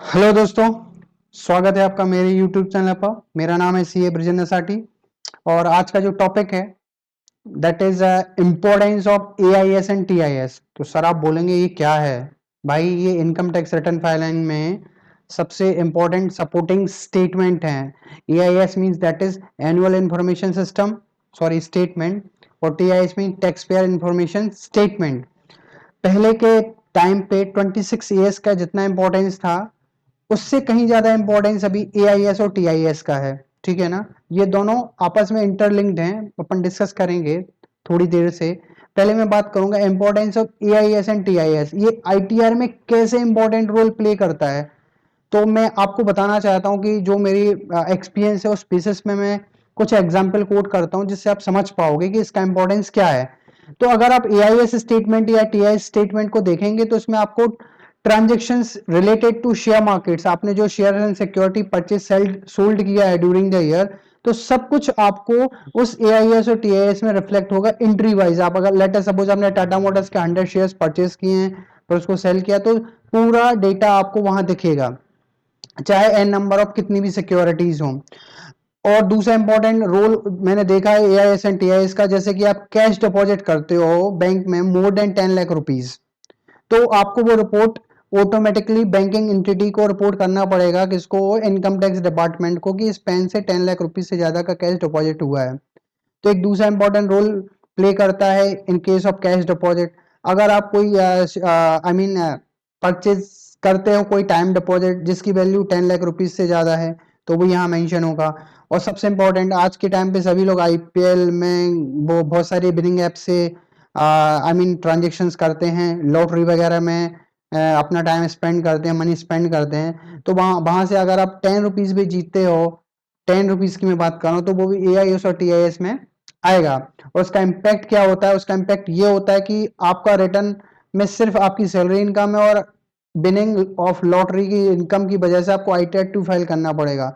Hello दोस्तों, स्वागत है आपका मेरे YouTube चैनल पर। मेरा नाम है सीए ब्रिजेंद्र साटी और आज का जो टॉपिक है that is importance of AIS and TIS. तो सर आप बोलेंगे ये क्या है? भाई ये इनकम टैक्स रिटर्न फाइलिंग में सबसे इम्पोर्टेंट सपोर्टिंग स्टेटमेंट है। AIS means that is annual information system, sorry statement, और TIS mean tax payer information statement. पहले के टाइम पे 26 ईयर्स का जितना इंपॉर्टेंस था उससे कहीं ज्यादा इंपॉर्टेंस अभी एआईएस और टीआईएस का है। ठीक है ना? ये दोनों आपस में इंटरलिंक्ड हैं, अपन डिस्कस करेंगे थोड़ी देर से। पहले मैं बात करूंगा importance of AIS and TIS, ये आईटीआर में कैसे इंपॉर्टेंट रोल प्ले करता है। तो मैं आपको बताना चाहता हूं कि जो मेरी एक्सपीरियंस है उस बेसिस में मैं कुछ एग्जाम्पल कोट करता हूं जिससे आप समझ पाओगे कि इसका इंपॉर्टेंस क्या है। तो अगर आप एआईएस स्टेटमेंट या टीआईएस स्टेटमेंट को देखेंगे तो इसमें आपको transactions related to share markets, आपने जो share and security purchase selled sold किया है ड्यूरिंग द ईयर, तो सब कुछ आपको उस एआईएस और टीआईएस में रिफ्लेक्ट होगा एंट्री वाइज। आप अगर लेटर सपोज आपने टाटा मोटर्स के 100 शेयर्स परचेज किए हैं फिर उसको सेल किया तो पूरा डेटा आपको वहां दिखेगा, चाहे एन नंबर ऑफ कितनी भी सिक्योरिटीज हो। और दूसरा इंपॉर्टेंट रोल मैंने देखा है एआईएस एंड टीआईएस का, जैसे कि आप कैश डिपॉजिट करते हो बैंक में मोर देन 10 लाख रुपीज, तो आपको वो रिपोर्ट ऑटोमेटिकली बैंकिंग एंटिटी को रिपोर्ट करना पड़ेगा, किसको? इनकम टैक्स डिपार्टमेंट को, कि इस पैन से 10 लाख रुपीज से ज्यादा का कैश डिपॉजिट हुआ है। तो एक दूसरा इंपॉर्टेंट रोल प्ले करता है in case of cash deposit. अगर आप कोई आई मीन परचेज करते हो कोई टाइम डिपॉजिट जिसकी वैल्यू 10 लाख रुपीज से ज्यादा है तो वो यहाँ मेंशन होगा। और सबसे इंपॉर्टेंट, आज के टाइम पे सभी लोग आईपीएल में वो बहुत सारी बिलिंग ऐप से आई मीन ट्रांजेक्शन्स करते हैं, लॉटरी वगैरह में अपना टाइम स्पेंड करते हैं, मनी स्पेंड करते हैं। तो वहाँ वहाँ से अगर आप 10 रुपीज भी जीतते हो, 10 रुपीज की मैं बात कर रहा हूँ, तो वो भी एआईएस और टीआईएस में आएगा। और उसका इम्पैक्ट क्या होता है? उसका इम्पैक्ट ये होता है कि आपका रिटर्न में सिर्फ आपकी सैलरी इनकम है और बिनिंग ऑफ लॉटरी की इनकम की वजह से आपको आई-2 फाइल करना पड़ेगा।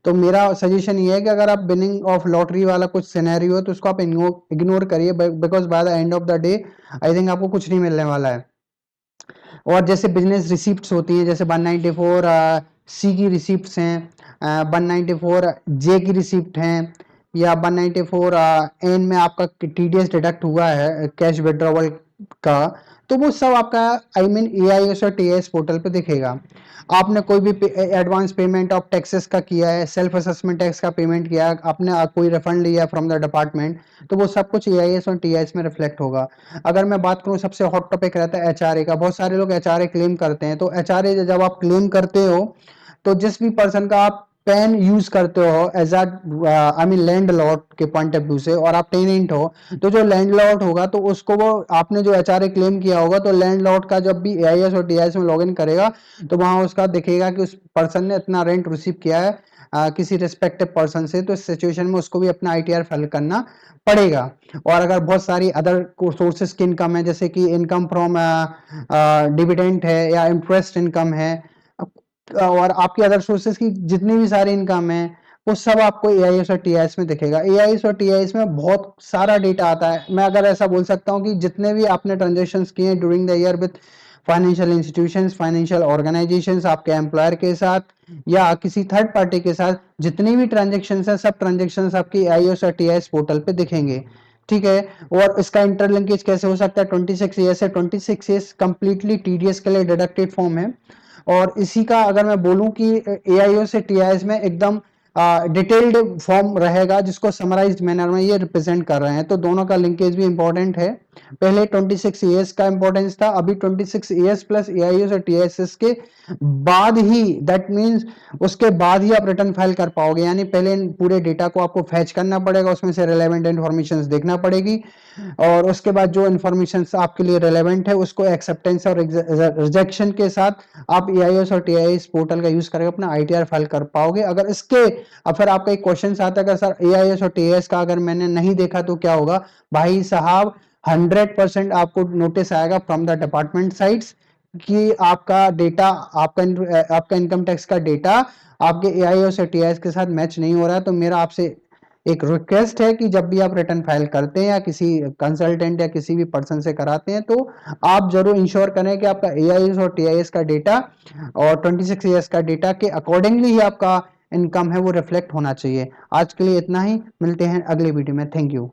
तो मेरा सजेशन ये है कि अगर आप बिनिंग ऑफ लॉटरी वाला कुछ सिनेरियो हो तो उसको आप इग्नोर करिए, because by the end of the day I think आपको कुछ नहीं मिलने वाला है। और जैसे बिजनेस रिसिप्ट्स होती हैं, जैसे 194 सी की रिसिप्ट्स हैं, 194 जे की रिसिप्ट हैं, या 194 एन में आपका टीडीएस डिडक्ट हुआ है कैश विड्रॉवल का, तो वो सब आपका आई मीन एआईएस और टीएएस पोर्टल पे दिखेगा। आपने कोई भी एडवांस पेमेंट ऑफ टैक्सेस का किया है, सेल्फ असेसमेंट टैक्स का पेमेंट किया है, आपने कोई रिफंड लिया फ्रॉम द डिपार्टमेंट, तो वो सब कुछ एआईएस और टीएएस में रिफ्लेक्ट होगा। अगर मैं बात करूं, सबसे हॉट टॉपिक रहता है एचआरए का। बहुत सारे लोग एचआरए क्लेम करते हैं, तो एचआरए जब आप क्लेम करते हो तो जिस भी पर्सन का आप पेन यूज करते हो as I mean landlord के पॉइंट ऑफ व्यू से, और आप टेनेंट हो, तो जो लैंड लॉर्ड होगा तो उसको वो आपने जो एचआरए क्लेम किया होगा, तो लैंड लॉर्ड का जब भी एआईएस और टीआईएस में लॉगिन करेगा तो वहां उसका दिखेगा कि उस पर्सन ने इतना रेंट रिसीव किया है किसी रिस्पेक्टिव पर्सन से। तो इस सिचुएशन में उसको भी अपना आईटीआर फाइल करना पड़ेगा। और अगर बहुत सारी अदर सोर्सेस की इनकम है, जैसे कि इनकम फ्रॉम डिविडेंड है या इंटरेस्ट इनकम है, और आपकी अदर सोर्सेस की जितनी भी सारी इनकम है, वो सब आपको एआईएस और टीआईएस में दिखेगा। एआईएस और टीआईएस में बहुत सारा डेटा आता है। मैं अगर ऐसा बोल सकता हूँ कि जितने भी आपने ट्रांजेक्शन्स किए हैं during the year with financial institutions, financial organisations, आपके एम्प्लॉयर के साथ या किसी थर्ड पार्टी के साथ, जितनी भी ट्रांजेक्शन्स हैं सब ट्रांजेक्शन्स आपकी एआईएस और टीआईएस पोर्टल पे दिखेंगे। ठीक है? और इसका इंटरलिंकेज कैसे हो सकता है? 26 ईयर्स है, 26 ईयर्स कंप्लीटली टीडीएस के लिए डिडक्टेड फॉर्म है। और इसी का अगर मैं बोलूं कि एआईओ से टीआईएस में एकदम डिटेल्ड फॉर्म रहेगा जिसको समराइज्ड मैनर में ये रिप्रेजेंट कर रहे हैं, तो दोनों का लिंकेज भी इंपॉर्टेंट है। पहले 26 ईयर्स का इंपॉर्टेंस था, अभी 26 ईयर्स प्लस एआईओ से टीआईएस के बाद ही, दैट मींस उसके बाद ही आप रिटर्न फाइल कर पाओगे। यानी पहले पूरे डेटा को आपको फैच करना पड़ेगा, उसमें से रिलेवेंट इन्फॉर्मेशन देखना पड़ेगी, और उसके बाद जो इन्फॉर्मेशन आपके लिए रिलेवेंट है उसको एक्सेप्टेंस और रिजेक्शन के साथ आप एआईएस और टीआईएस पोर्टल का यूज करके अपना आईटीआर फाइल कर पाओगे। अगर इसके अब फिर आपका एक क्वेश्चन आता है कि सर एआईएस और टीआईएस का अगर मैंने नहीं देखा तो क्या होगा? भाई साहब 100% आपको नोटिस आएगा फ्रॉम द डिपार्टमेंट साइड्स कि आपका डेटा, आपका इनकम टैक्स का डेटा आपके एआईएस और टीआईएस के साथ मैच नहीं हो रहा है। तो मेरा आपसे एक रिक्वेस्ट है कि जब भी आप रिटर्न फाइल करते हैं या किसी कंसल्टेंट या किसी भी पर्सन से कराते हैं, तो आप जरूर इंश्योर करें कि आपका एआईएस और टीआईएस का डेटा और 26 ईयर्स का डेटा के अकॉर्डिंगली ही आपका इनकम है वो रिफ्लेक्ट होना चाहिए। आज के लिए इतना ही, मिलते हैं अगले वीडियो में। Thank you.